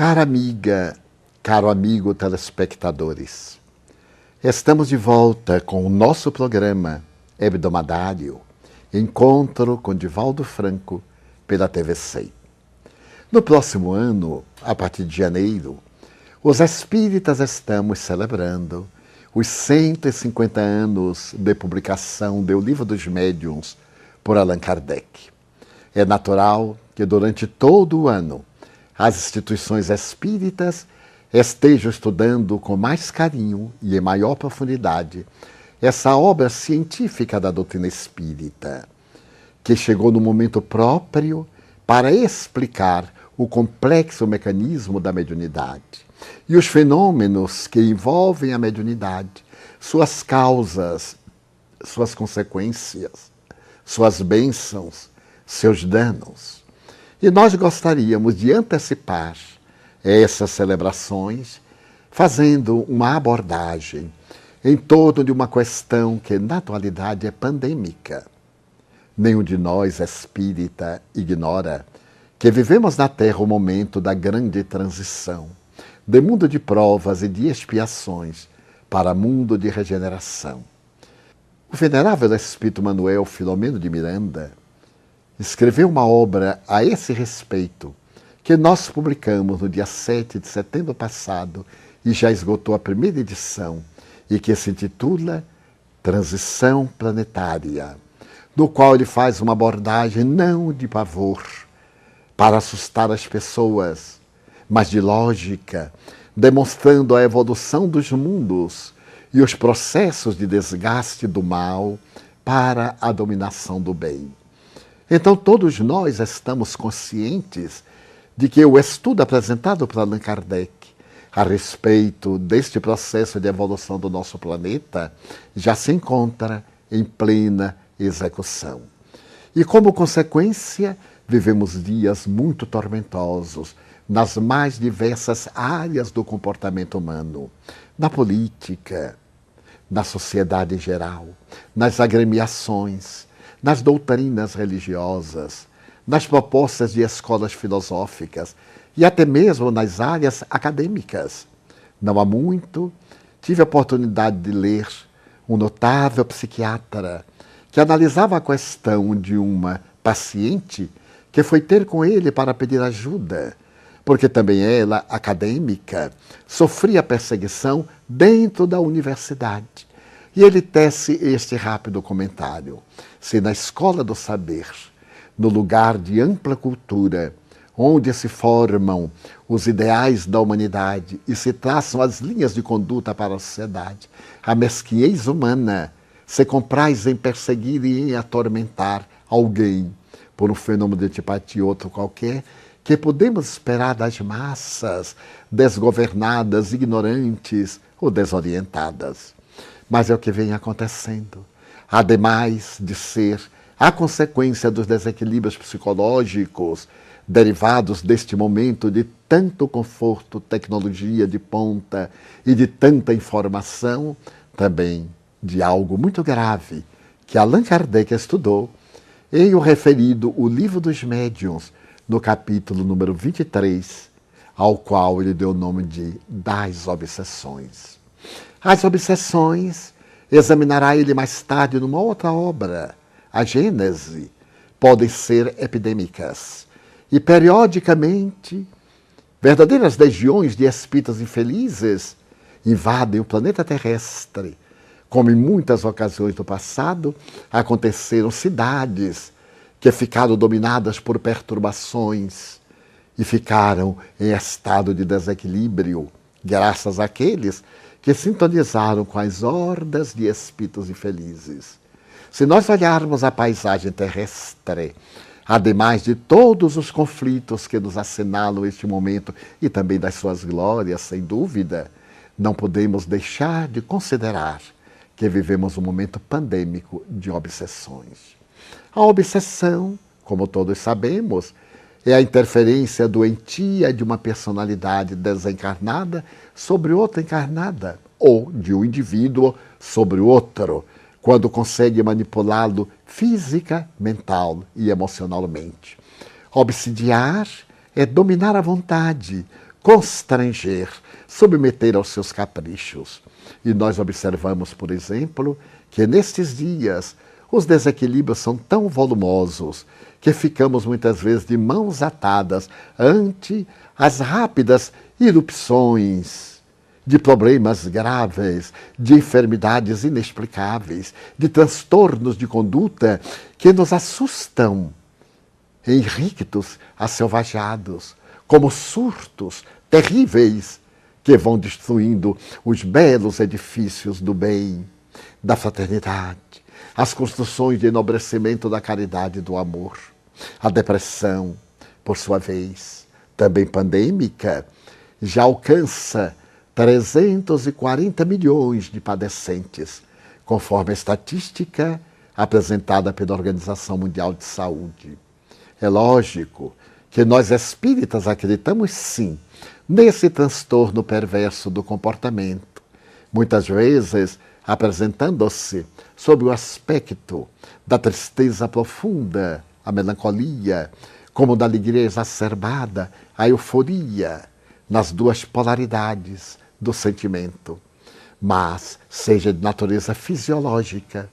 Cara amiga, caro amigo telespectadores, estamos de volta com o nosso programa hebdomadário Encontro com Divaldo Franco pela TV100. No próximo ano, a partir de janeiro, os espíritas estamos celebrando os 150 anos de publicação do Livro dos Médiuns por Allan Kardec. É natural que durante todo o ano as instituições espíritas estejam estudando com mais carinho e em maior profundidade essa obra científica da doutrina espírita, que chegou no momento próprio para explicar o complexo mecanismo da mediunidade e os fenômenos que envolvem a mediunidade, suas causas, suas consequências, suas bênçãos, seus danos. E nós gostaríamos de antecipar essas celebrações fazendo uma abordagem em torno de uma questão que na atualidade é pandêmica. Nenhum de nós espírita ignora que vivemos na Terra o momento da grande transição, de mundo de provas e de expiações para mundo de regeneração. O venerável Espírito Manuel Filomeno de Miranda escreveu uma obra a esse respeito, que nós publicamos no dia 7 de setembro passado e já esgotou a primeira edição, e que se intitula Transição Planetária, no qual ele faz uma abordagem não de pavor, para assustar as pessoas, mas de lógica, demonstrando a evolução dos mundos e os processos de desgaste do mal para a dominação do bem. Então todos nós estamos conscientes de que o estudo apresentado por Allan Kardec a respeito deste processo de evolução do nosso planeta já se encontra em plena execução. E como consequência, vivemos dias muito tormentosos nas mais diversas áreas do comportamento humano, na política, na sociedade em geral, nas agremiações, nas doutrinas religiosas, nas propostas de escolas filosóficas e até mesmo nas áreas acadêmicas. Não há muito, tive a oportunidade de ler um notável psiquiatra que analisava a questão de uma paciente que foi ter com ele para pedir ajuda, porque também ela, acadêmica, sofria perseguição dentro da universidade. E ele tece este rápido comentário: se na escola do saber, no lugar de ampla cultura, onde se formam os ideais da humanidade e se traçam as linhas de conduta para a sociedade, a mesquinhez humana se compraz em perseguir e em atormentar alguém por um fenômeno de antipatia outro qualquer, que podemos esperar das massas desgovernadas, ignorantes ou desorientadas. Mas é o que vem acontecendo. Ademais de ser a consequência dos desequilíbrios psicológicos derivados deste momento de tanto conforto, tecnologia de ponta e de tanta informação, também de algo muito grave que Allan Kardec estudou em o referido O Livro dos Médiuns, no capítulo número 23, ao qual ele deu o nome de Das Obsessões. As obsessões examinará ele mais tarde numa outra obra, a Gênese, podem ser epidêmicas e periodicamente verdadeiras legiões de espíritos infelizes invadem o planeta terrestre, como em muitas ocasiões do passado aconteceram cidades que ficaram dominadas por perturbações e ficaram em estado de desequilíbrio, graças àqueles que sintonizaram com as hordas de espíritos infelizes. Se nós olharmos a paisagem terrestre, ademais de todos os conflitos que nos assinalam este momento e também das suas glórias, sem dúvida, não podemos deixar de considerar que vivemos um momento pandêmico de obsessões. A obsessão, como todos sabemos, é a interferência doentia de uma personalidade desencarnada sobre outra encarnada, ou de um indivíduo sobre o outro, quando consegue manipulá-lo física, mental e emocionalmente. Obsidiar é dominar a vontade, constranger, submeter aos seus caprichos. E nós observamos, por exemplo, que nestes dias os desequilíbrios são tão volumosos que ficamos muitas vezes de mãos atadas ante as rápidas irrupções de problemas graves, de enfermidades inexplicáveis, de transtornos de conduta que nos assustam em rictos asselvajados, como surtos terríveis que vão destruindo os belos edifícios do bem, da fraternidade, as construções de enobrecimento da caridade e do amor. A depressão, por sua vez, também pandêmica, já alcança 340 milhões de padecentes, conforme a estatística apresentada pela Organização Mundial de Saúde. É lógico que nós espíritas acreditamos sim nesse transtorno perverso do comportamento, muitas vezes apresentando-se sob o aspecto da tristeza profunda, a melancolia, como da alegria exacerbada, a euforia, nas duas polaridades do sentimento. Mas, seja de natureza fisiológica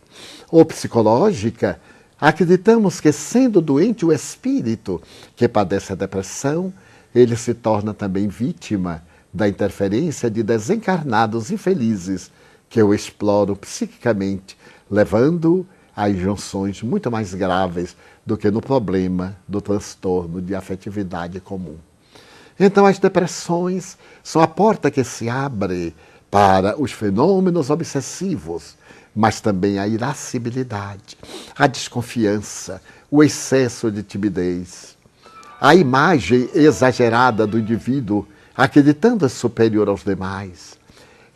ou psicológica, acreditamos que, sendo doente o espírito que padece a depressão, ele se torna também vítima da interferência de desencarnados infelizes que o exploram psiquicamente, levando a injunções muito mais graves do que no problema do transtorno de afetividade comum. Então, as depressões são a porta que se abre para os fenômenos obsessivos, mas também a irascibilidade, a desconfiança, o excesso de timidez, a imagem exagerada do indivíduo acreditando-se superior aos demais,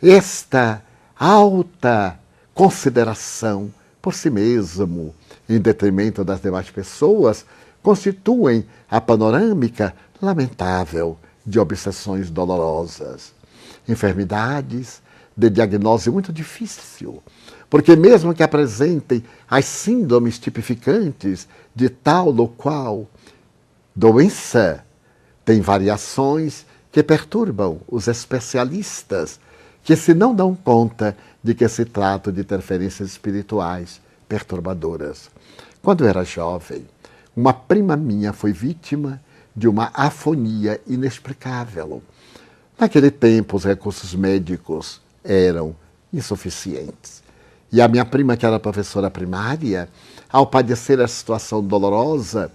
esta alta consideração por si mesmo, em detrimento das demais pessoas, constituem a panorâmica lamentável de obsessões dolorosas. Enfermidades de diagnose muito difícil, porque mesmo que apresentem as síndromes tipificantes de tal ou qual doença, tem variações que perturbam os especialistas, que se não dão conta de que se trata de interferências espirituais perturbadoras. Quando eu era jovem, uma prima minha foi vítima de uma afonia inexplicável. Naquele tempo, os recursos médicos eram insuficientes. E a minha prima, que era professora primária, ao padecer a situação dolorosa,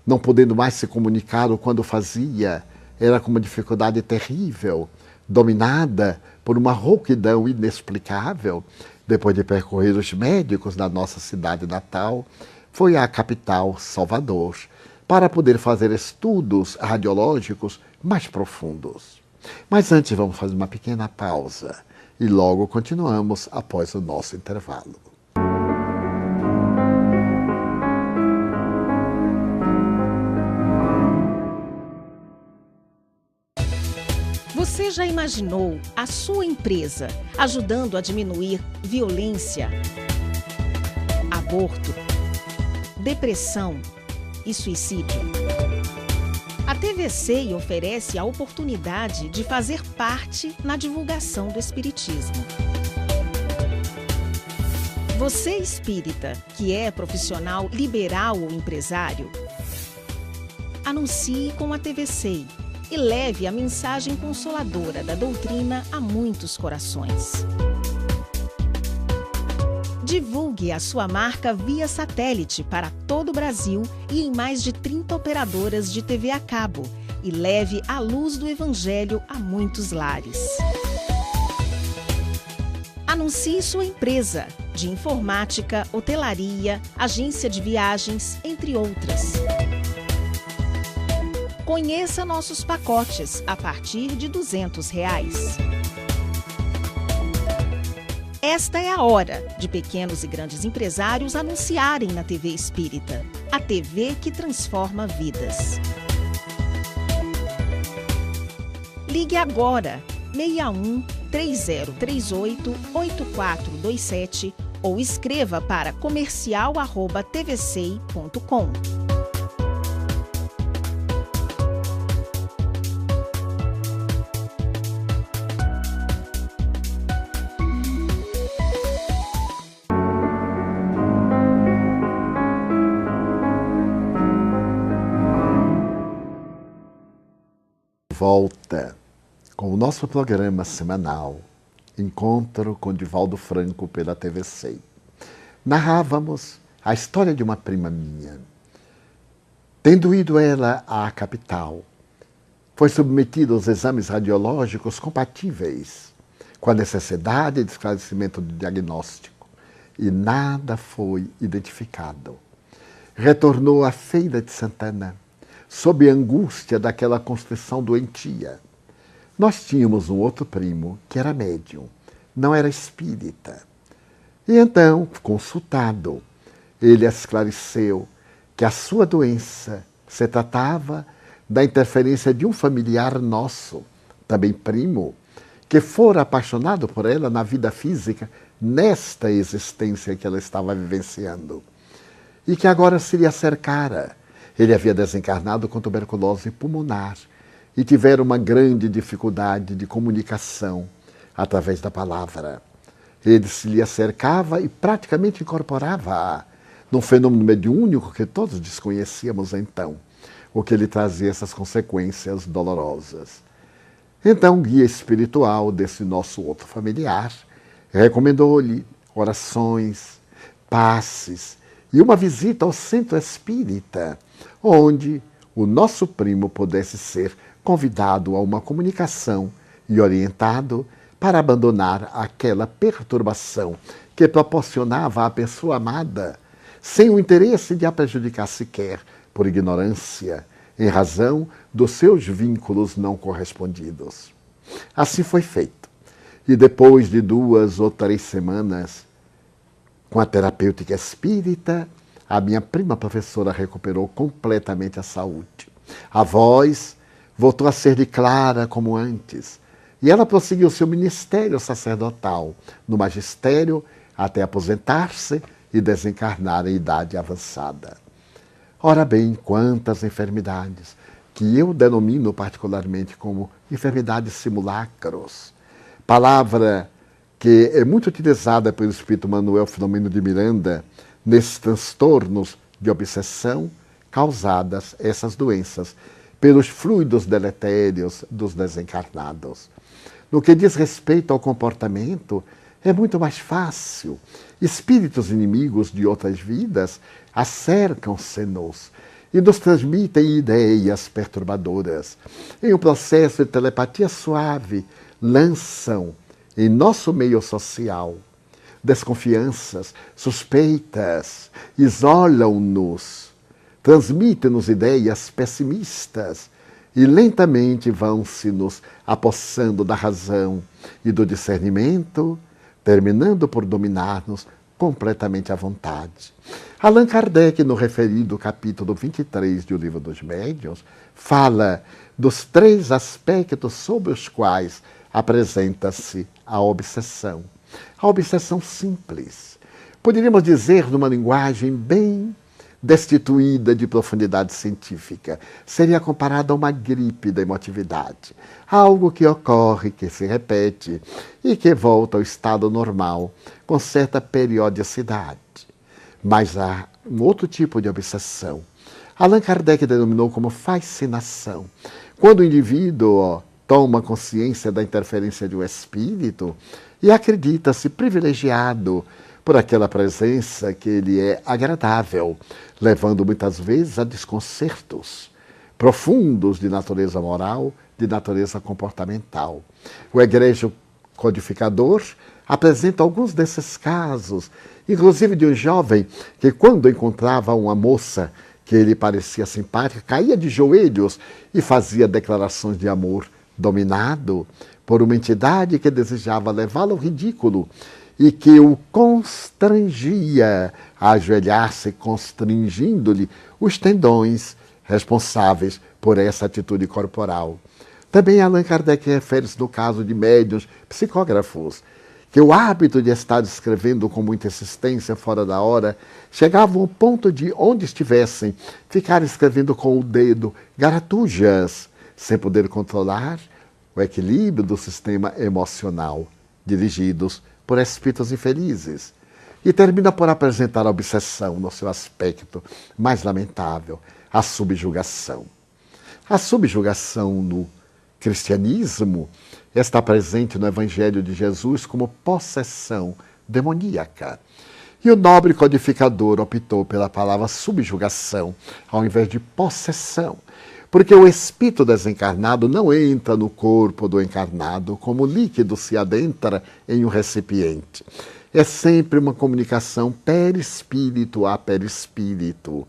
não podendo mais se comunicar o quando fazia, era com uma dificuldade terrível, dominada por uma rouquidão inexplicável. Depois de percorrer os médicos da nossa cidade natal, foi à capital, Salvador, para poder fazer estudos radiológicos mais profundos. Mas antes vamos fazer uma pequena pausa e logo continuamos após o nosso intervalo. Você já imaginou a sua empresa ajudando a diminuir violência, aborto, depressão e suicídio? A TVC oferece a oportunidade de fazer parte na divulgação do Espiritismo. Você espírita, que é profissional liberal ou empresário, anuncie com a TVC e leve a mensagem consoladora da doutrina a muitos corações. Divulgue a sua marca via satélite para todo o Brasil e em mais de 30 operadoras de TV a cabo e leve a luz do Evangelho a muitos lares. Anuncie sua empresa de informática, hotelaria, agência de viagens, entre outras. Conheça nossos pacotes a partir de R$ 200. Esta é a hora de pequenos e grandes empresários anunciarem na TV Espírita, a TV que transforma vidas. Ligue agora 61 3038 8427 ou escreva para comercial@tvcei.com. Volta com o nosso programa semanal Encontro com Divaldo Franco pela TVC. Narrávamos a história de uma prima minha. Tendo ido ela à capital, foi submetida aos exames radiológicos compatíveis com a necessidade de esclarecimento do diagnóstico e nada foi identificado. Retornou à Feira de Santana, sob a angústia daquela constrição doentia. Nós tínhamos um outro primo que era médium, não era espírita. E então, consultado, ele esclareceu que a sua doença se tratava da interferência de um familiar nosso, também primo, que fora apaixonado por ela na vida física, nesta existência que ela estava vivenciando, e que agora se lhe acercara. Ele havia desencarnado com tuberculose pulmonar e tivera uma grande dificuldade de comunicação através da palavra. Ele se lhe acercava e praticamente incorporava-a num fenômeno mediúnico que todos desconhecíamos então, o que lhe trazia essas consequências dolorosas. Então, o guia espiritual desse nosso outro familiar recomendou-lhe orações, passes e uma visita ao centro espírita, onde o nosso primo pudesse ser convidado a uma comunicação e orientado para abandonar aquela perturbação que proporcionava à pessoa amada, sem o interesse de a prejudicar sequer, por ignorância, em razão dos seus vínculos não correspondidos. Assim foi feito. E depois de 2 ou 3 semanas, com a terapêutica espírita, a minha prima professora recuperou completamente a saúde. A voz voltou a ser de clara como antes, e ela prosseguiu seu ministério sacerdotal no magistério até aposentar-se e desencarnar em idade avançada. Ora bem, quantas enfermidades, que eu denomino particularmente como enfermidades simulacros, palavra que é muito utilizada pelo espírito Manuel Filomeno de Miranda nesses transtornos de obsessão causadas, essas doenças, pelos fluidos deletérios dos desencarnados. No que diz respeito ao comportamento, é muito mais fácil. Espíritos inimigos de outras vidas acercam-se-nos e nos transmitem ideias perturbadoras. Em um processo de telepatia suave, lançam em nosso meio social desconfianças, suspeitas, isolam-nos, transmitem-nos ideias pessimistas e lentamente vão-se nos apossando da razão e do discernimento, terminando por dominar-nos completamente à vontade. Allan Kardec, no referido capítulo 23 do Livro dos Médiuns, fala dos 3 aspectos sobre os quais apresenta-se a obsessão. A obsessão simples. Poderíamos dizer, numa linguagem bem destituída de profundidade científica, seria comparada a uma gripe da emotividade. Algo que ocorre, que se repete e que volta ao estado normal com certa periodicidade. Mas há um outro tipo de obsessão. Allan Kardec denominou como fascinação. Quando o indivíduo toma consciência da interferência de um espírito e acredita-se privilegiado por aquela presença que lhe é agradável, levando muitas vezes a desconcertos profundos de natureza moral, de natureza comportamental. O egregio codificador apresenta alguns desses casos, inclusive de um jovem que, quando encontrava uma moça que lhe parecia simpática, caía de joelhos e fazia declarações de amor, dominado por uma entidade que desejava levá-lo ao ridículo e que o constrangia a ajoelhar-se, constringindo-lhe os tendões responsáveis por essa atitude corporal. Também Allan Kardec refere-se no caso de médiuns psicógrafos, que o hábito de estar escrevendo com muita insistência fora da hora chegavam ao ponto de, onde estivessem, ficar escrevendo com o dedo garatujas, sem poder controlar o equilíbrio do sistema emocional, dirigidos por espíritos infelizes. E termina por apresentar a obsessão no seu aspecto mais lamentável, a subjugação. A subjugação no cristianismo está presente no Evangelho de Jesus como possessão demoníaca. E o nobre codificador optou pela palavra subjugação, ao invés de possessão, porque o espírito desencarnado não entra no corpo do encarnado como o líquido se adentra em um recipiente. É sempre uma comunicação perispírito a perispírito,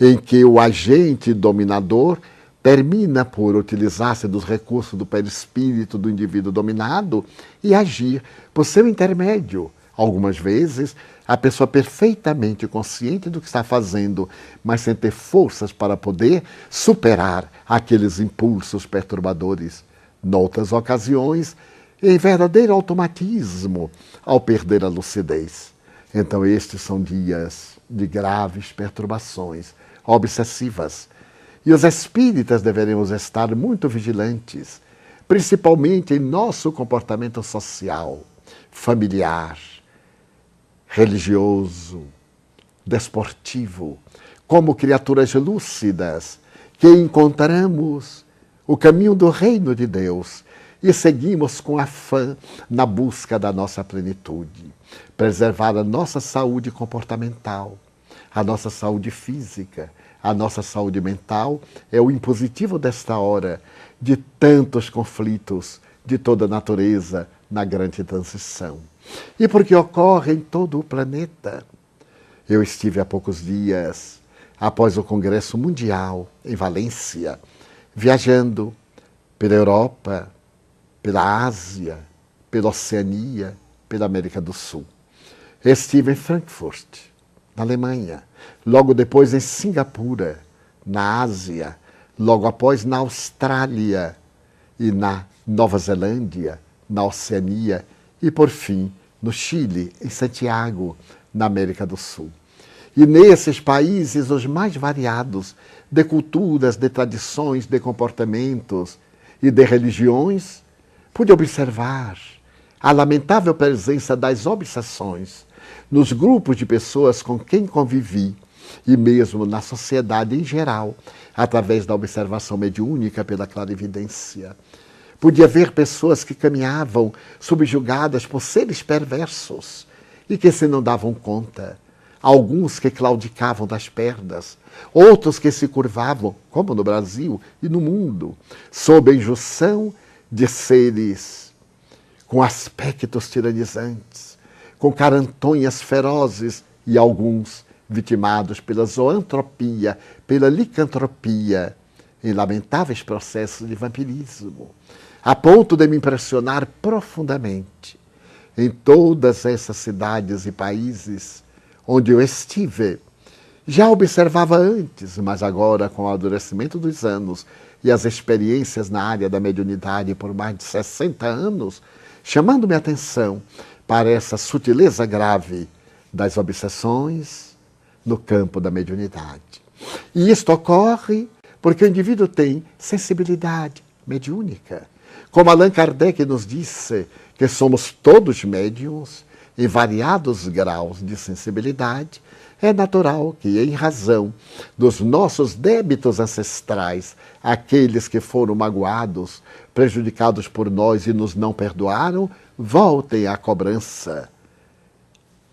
em que o agente dominador termina por utilizar-se dos recursos do perispírito do indivíduo dominado e agir por seu intermédio. Algumas vezes, a pessoa perfeitamente consciente do que está fazendo, mas sem ter forças para poder superar aqueles impulsos perturbadores. Noutras ocasiões, em verdadeiro automatismo, ao perder a lucidez. Então, estes são dias de graves perturbações obsessivas. E os espíritas deveremos estar muito vigilantes, principalmente em nosso comportamento social, familiar, religioso, desportivo, como criaturas lúcidas que encontramos o caminho do reino de Deus e seguimos com afã na busca da nossa plenitude, preservar a nossa saúde comportamental, a nossa saúde física, a nossa saúde mental é o impositivo desta hora de tantos conflitos de toda natureza na grande transição. E porque ocorre em todo o planeta. Eu estive há poucos dias, após o Congresso Mundial, em Valência, viajando pela Europa, pela Ásia, pela Oceania, pela América do Sul. Estive em Frankfurt, na Alemanha, logo depois em Singapura, na Ásia, logo após na Austrália e na Nova Zelândia, na Oceania e, por fim, no Chile, em Santiago, na América do Sul. E nesses países, os mais variados, de culturas, de tradições, de comportamentos e de religiões, pude observar a lamentável presença das obsessões nos grupos de pessoas com quem convivi e mesmo na sociedade em geral, através da observação mediúnica pela clarividência. Podia ver pessoas que caminhavam subjugadas por seres perversos e que se não davam conta. Alguns que claudicavam das pernas, outros que se curvavam, como no Brasil e no mundo, sob a injunção de seres com aspectos tiranizantes, com carantonhas ferozes e alguns vitimados pela zoantropia, pela licantropia, em lamentáveis processos de vampirismo, a ponto de me impressionar profundamente. Em todas essas cidades e países onde eu estive, já observava antes, mas agora, com o amadurecimento dos anos e as experiências na área da mediunidade por mais de 60 anos, chamando-me a atenção para essa sutileza grave das obsessões no campo da mediunidade. E isto ocorre porque o indivíduo tem sensibilidade mediúnica. Como Allan Kardec nos disse que somos todos médiuns em variados graus de sensibilidade, é natural que, em razão dos nossos débitos ancestrais, aqueles que foram magoados, prejudicados por nós e nos não perdoaram, voltem à cobrança.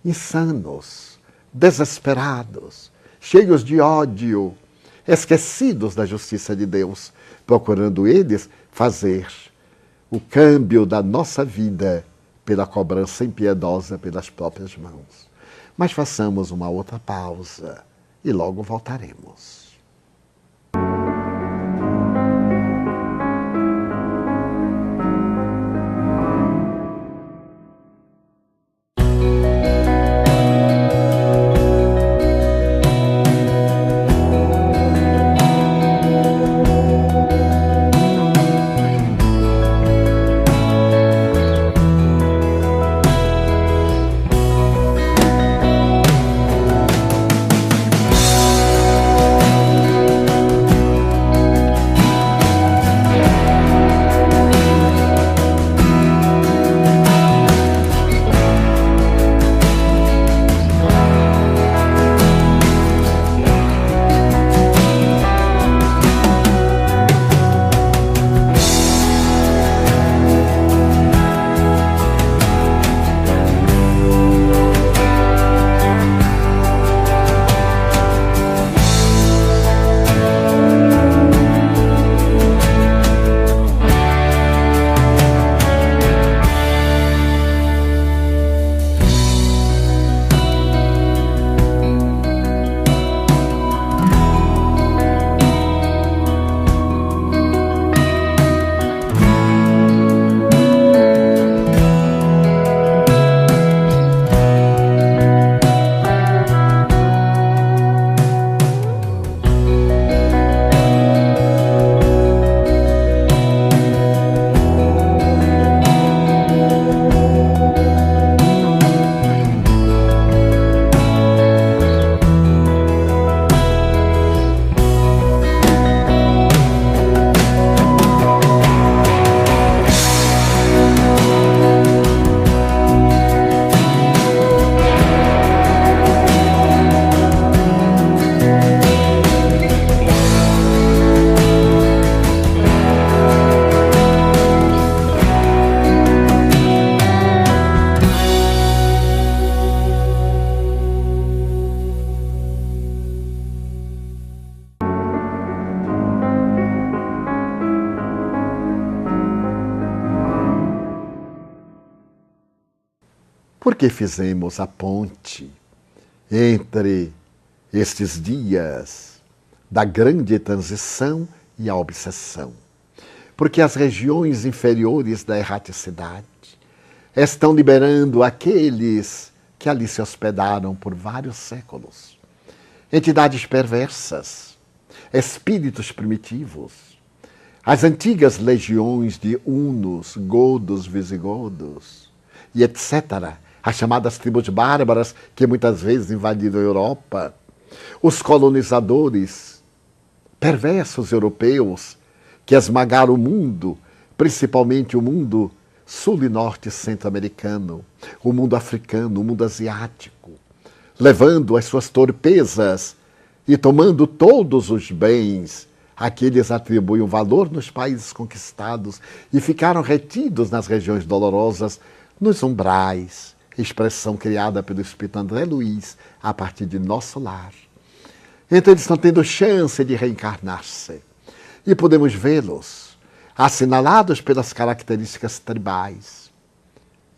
Insanos, desesperados, cheios de ódio, esquecidos da justiça de Deus, procurando eles fazer o câmbio da nossa vida pela cobrança impiedosa pelas próprias mãos. Mas façamos uma outra pausa e logo voltaremos. Por que fizemos a ponte entre estes dias da grande transição e a obsessão? Porque as regiões inferiores da erraticidade estão liberando aqueles que ali se hospedaram por vários séculos. Entidades perversas, espíritos primitivos, as antigas legiões de hunos, godos, visigodos e etc., as chamadas tribos bárbaras que muitas vezes invadiram a Europa, os colonizadores perversos europeus que esmagaram o mundo, principalmente o mundo sul e norte centro-americano, o mundo africano, o mundo asiático, levando as suas torpezas e tomando todos os bens a que eles atribuem valor nos países conquistados e ficaram retidos nas regiões dolorosas, nos umbrais, expressão criada pelo Espírito André Luiz a partir de nosso lar. Então eles estão tendo chance de reencarnar-se. E podemos vê-los assinalados pelas características tribais.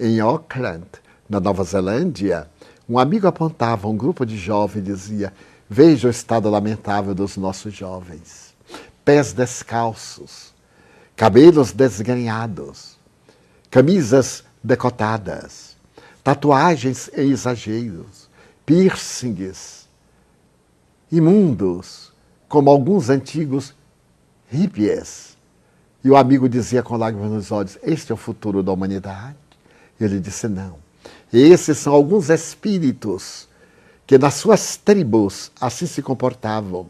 Em Auckland, na Nova Zelândia, um amigo apontava um grupo de jovens e dizia: veja o estado lamentável dos nossos jovens. Pés descalços, cabelos desgrenhados, camisas decotadas, tatuagens em exageros, piercings, imundos, como alguns antigos hippies. E o amigo dizia com lágrimas nos olhos: este é o futuro da humanidade? E ele disse: não. Esses são alguns espíritos que nas suas tribos assim se comportavam.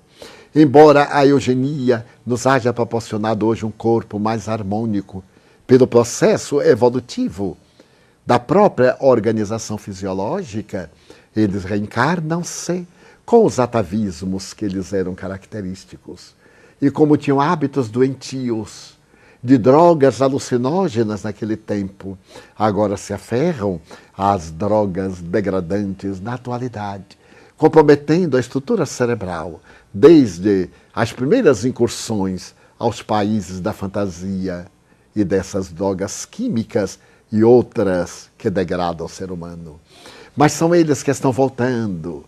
Embora a eugenia nos haja proporcionado hoje um corpo mais harmônico, pelo processo evolutivo da própria organização fisiológica, eles reencarnam-se com os atavismos que lhes eram característicos. E como tinham hábitos doentios, de drogas alucinógenas naquele tempo, agora se aferram às drogas degradantes na atualidade, comprometendo a estrutura cerebral, desde as primeiras incursões aos países da fantasia e dessas drogas químicas e outras que degradam o ser humano. Mas são eles que estão voltando,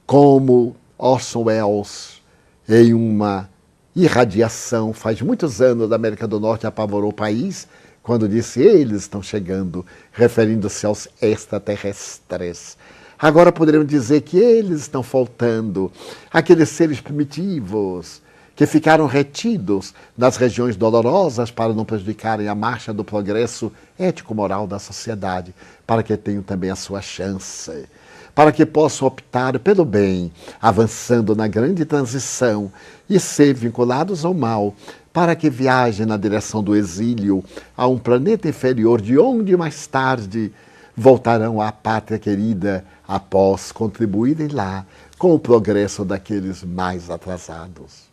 como Orson Welles, em uma irradiação, faz muitos anos, da América do Norte apavorou o país, quando disse: eles estão chegando, referindo-se aos extraterrestres. Agora poderíamos dizer que eles estão voltando, aqueles seres primitivos que ficaram retidos nas regiões dolorosas para não prejudicarem a marcha do progresso ético-moral da sociedade, para que tenham também a sua chance, para que possam optar pelo bem, avançando na grande transição e ser vinculados ao mal, para que viajem na direção do exílio a um planeta inferior, de onde mais tarde voltarão à pátria querida, após contribuírem lá com o progresso daqueles mais atrasados.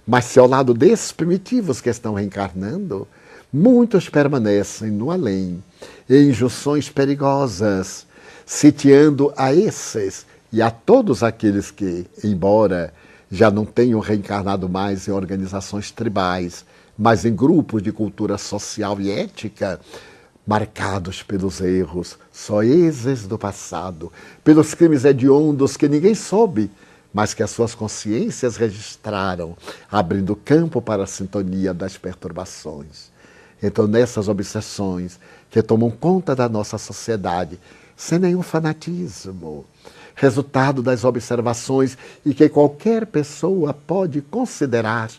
Mas se ao lado desses primitivos que estão reencarnando, muitos permanecem no além, em junções perigosas, sitiando a esses e a todos aqueles que, embora já não tenham reencarnado mais em organizações tribais, mas em grupos de cultura social e ética, marcados pelos erros soezes do passado, pelos crimes hediondos que ninguém soube, mas que as suas consciências registraram, abrindo campo para a sintonia das perturbações. Então, nessas obsessões que tomam conta da nossa sociedade, sem nenhum fanatismo, resultado das observações e que qualquer pessoa pode considerar,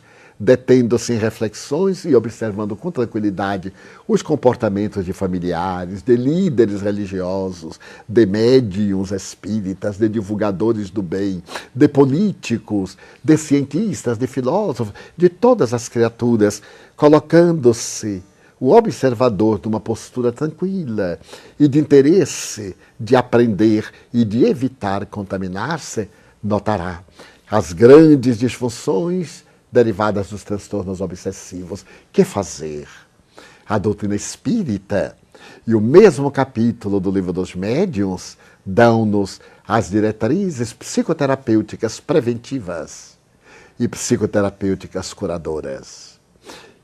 detendo-se em reflexões e observando com tranquilidade os comportamentos de familiares, de líderes religiosos, de médiuns espíritas, de divulgadores do bem, de políticos, de cientistas, de filósofos, de todas as criaturas, colocando-se o observador numa postura tranquila e de interesse de aprender e de evitar contaminar-se, notará as grandes disfunções derivadas dos transtornos obsessivos. Que fazer? A doutrina espírita e o mesmo capítulo do Livro dos Médiuns dão-nos as diretrizes psicoterapêuticas preventivas e psicoterapêuticas curadoras.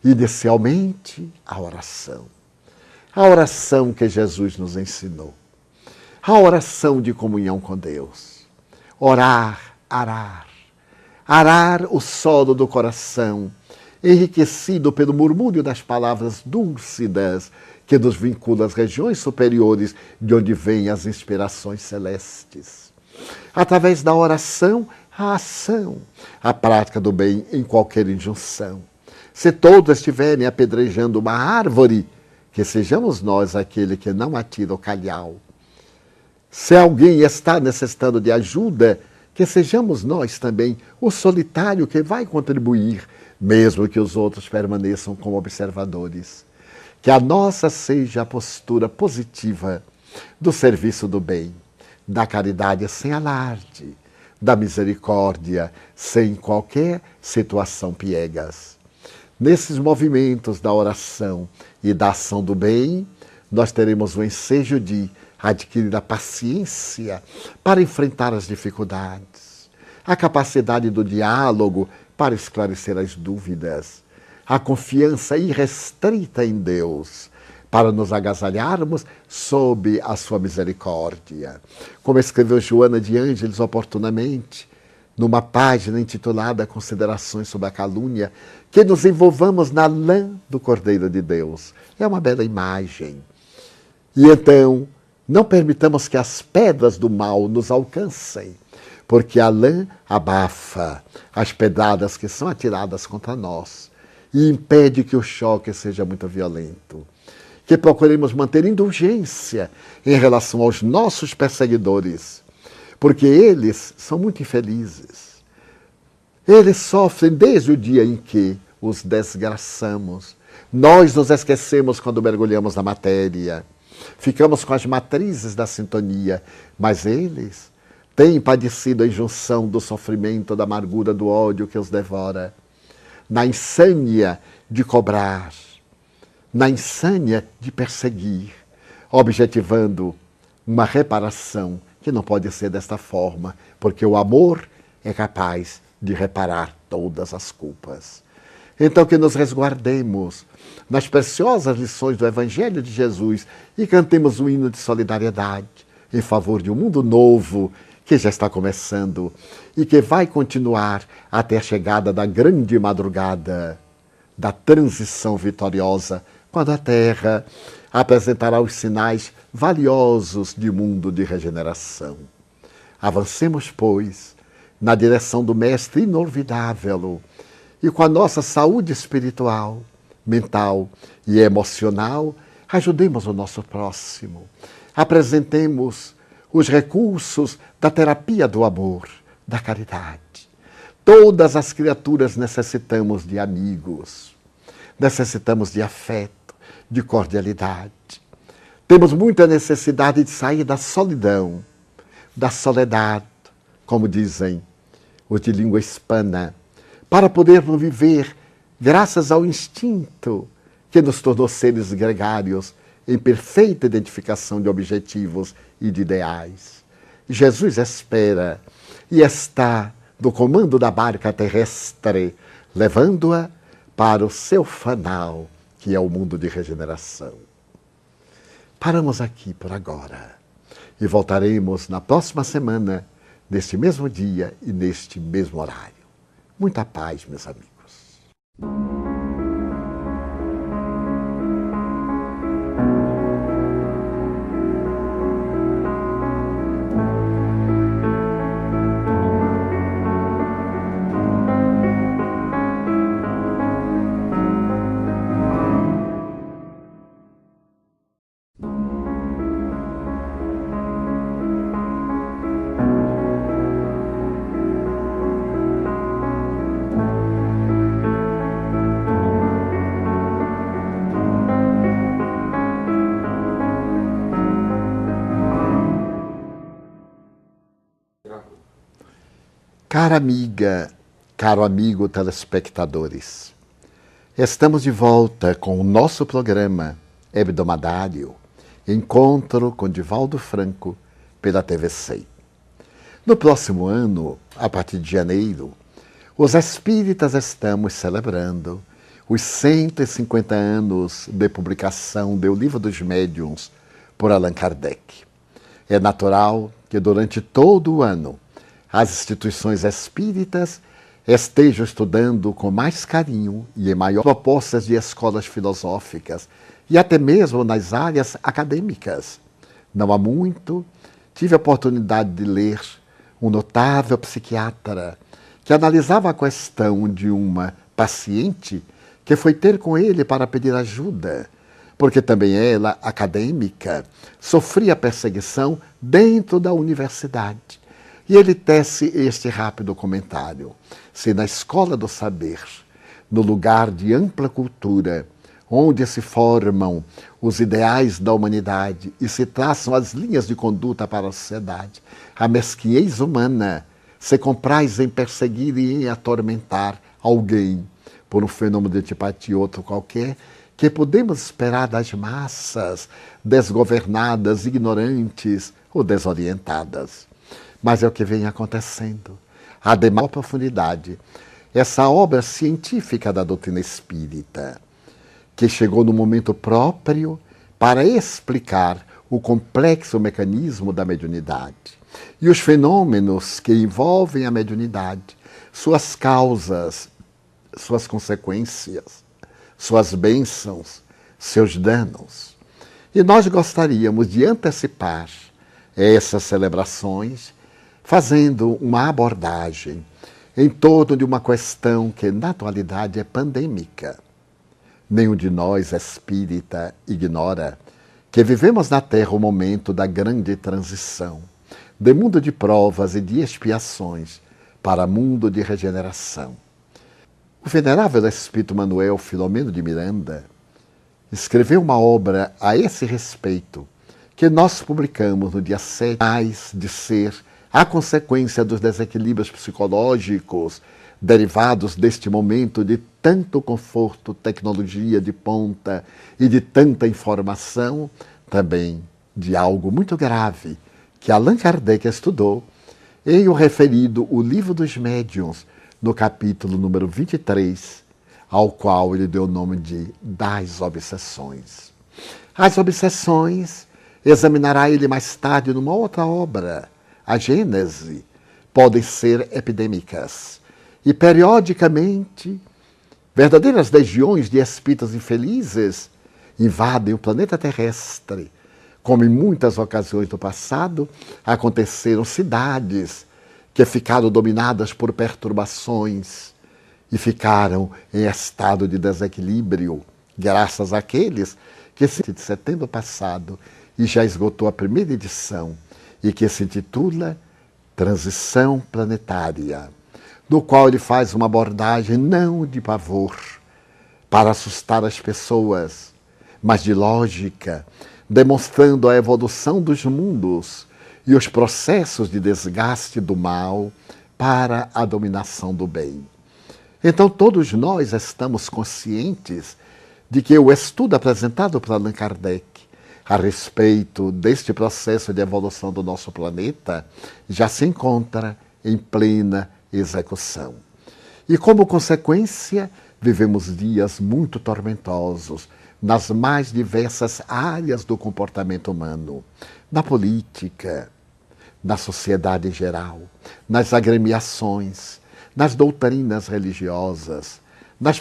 Inicialmente, a oração. A oração que Jesus nos ensinou. A oração de comunhão com Deus. Orar, arar. Arar o solo do coração, enriquecido pelo murmúrio das palavras dúlcidas que nos vincula às regiões superiores de onde vêm as inspirações celestes. Através da oração, a ação, a prática do bem em qualquer injunção. Se todos estiverem apedrejando uma árvore, que sejamos nós aquele que não atira o calhau. Se alguém está necessitando de ajuda, que sejamos nós também o solitário que vai contribuir, mesmo que os outros permaneçam como observadores. Que a nossa seja a postura positiva do serviço do bem, da caridade sem alarde, da misericórdia sem qualquer situação piegas. Nesses movimentos da oração e da ação do bem, nós teremos o ensejo de adquirir a paciência para enfrentar as dificuldades, a capacidade do diálogo para esclarecer as dúvidas, a confiança irrestrita em Deus, para nos agasalharmos sob a sua misericórdia. Como escreveu Joana de Ângeles oportunamente, numa página intitulada Considerações sobre a Calúnia, que nos envolvamos na lã do Cordeiro de Deus. É uma bela imagem. E então, não permitamos que as pedras do mal nos alcancem, porque a lã abafa as pedradas que são atiradas contra nós e impede que o choque seja muito violento. Que procuremos manter indulgência em relação aos nossos perseguidores, porque eles são muito infelizes. Eles sofrem desde o dia em que os desgraçamos. Nós nos esquecemos quando mergulhamos na matéria. Ficamos com as matrizes da sintonia, mas eles têm padecido a injunção do sofrimento, da amargura, do ódio que os devora, na insânia de cobrar, na insânia de perseguir, objetivando uma reparação que não pode ser desta forma, porque o amor é capaz de reparar todas as culpas. Então que nos resguardemos nas preciosas lições do Evangelho de Jesus e cantemos um hino de solidariedade em favor de um mundo novo que já está começando e que vai continuar até a chegada da grande madrugada, da transição vitoriosa, quando a Terra apresentará os sinais valiosos de mundo de regeneração. Avancemos, pois, na direção do Mestre inolvidável e com a nossa saúde espiritual, mental e emocional, ajudemos o nosso próximo. Apresentemos os recursos da terapia do amor, da caridade. Todas as criaturas necessitamos de amigos, necessitamos de afeto, de cordialidade. Temos muita necessidade de sair da solidão, da soledade, como dizem os de língua hispana, para podermos viver graças ao instinto que nos tornou seres gregários em perfeita identificação de objetivos e de ideais. Jesus espera e está no comando da barca terrestre, levando-a para o seu fanal, que é o mundo de regeneração. Paramos aqui por agora e voltaremos na próxima semana, neste mesmo dia e neste mesmo horário. Muita paz, meus amigos. Cara amiga, caro amigo telespectadores, estamos de volta com o nosso programa hebdomadário Encontro com Divaldo Franco pela TV 100. No próximo ano, a partir de janeiro, os espíritas estamos celebrando os 150 anos de publicação do Livro dos Médiuns por Allan Kardec. É natural que durante todo o ano as instituições espíritas estejam estudando com mais carinho e em maior propostas de escolas filosóficas e até mesmo nas áreas acadêmicas. Não há muito, tive a oportunidade de ler um notável psiquiatra que analisava a questão de uma paciente que foi ter com ele para pedir ajuda, porque também ela, acadêmica, sofria perseguição dentro da universidade. E ele tece este rápido comentário: se na escola do saber, no lugar de ampla cultura, onde se formam os ideais da humanidade e se traçam as linhas de conduta para a sociedade, a mesquinhez humana se compraz em perseguir e em atormentar alguém por um fenômeno de antipatia ou outro qualquer, que podemos esperar das massas desgovernadas, ignorantes ou desorientadas. Mas é o que vem acontecendo. A de maior profundidade, essa obra científica da doutrina espírita, que chegou no momento próprio para explicar o complexo mecanismo da mediunidade e os fenômenos que envolvem a mediunidade, suas causas, suas consequências, suas bênçãos, seus danos. E nós gostaríamos de antecipar essas celebrações, fazendo uma abordagem em torno de uma questão que, na atualidade, é pandêmica. Nenhum de nós, espírita, ignora que vivemos na Terra o momento da grande transição, de mundo de provas e de expiações para mundo de regeneração. O venerável Espírito Manuel Filomeno de Miranda escreveu uma obra a esse respeito, que nós publicamos no dia 7, mais de ser a consequência dos desequilíbrios psicológicos derivados deste momento de tanto conforto, tecnologia de ponta e de tanta informação, também de algo muito grave que Allan Kardec estudou em o referido O Livro dos Médiuns, no capítulo número 23, ao qual ele deu o nome de Das Obsessões. As obsessões examinará ele mais tarde numa outra obra, a Gênese, podem ser epidêmicas e, periodicamente, verdadeiras legiões de espíritos infelizes invadem o planeta terrestre, como em muitas ocasiões do passado aconteceram cidades que ficaram dominadas por perturbações e ficaram em estado de desequilíbrio, graças àqueles que, de setembro passado, e já esgotou a primeira edição, e que se intitula Transição Planetária, no qual ele faz uma abordagem não de pavor, para assustar as pessoas, mas de lógica, demonstrando a evolução dos mundos e os processos de desgaste do mal para a dominação do bem. Então todos nós estamos conscientes de que o estudo apresentado por Allan Kardec a respeito deste processo de evolução do nosso planeta já se encontra em plena execução. E como consequência, vivemos dias muito tormentosos nas mais diversas áreas do comportamento humano, na política, na sociedade em geral, nas agremiações, nas doutrinas religiosas,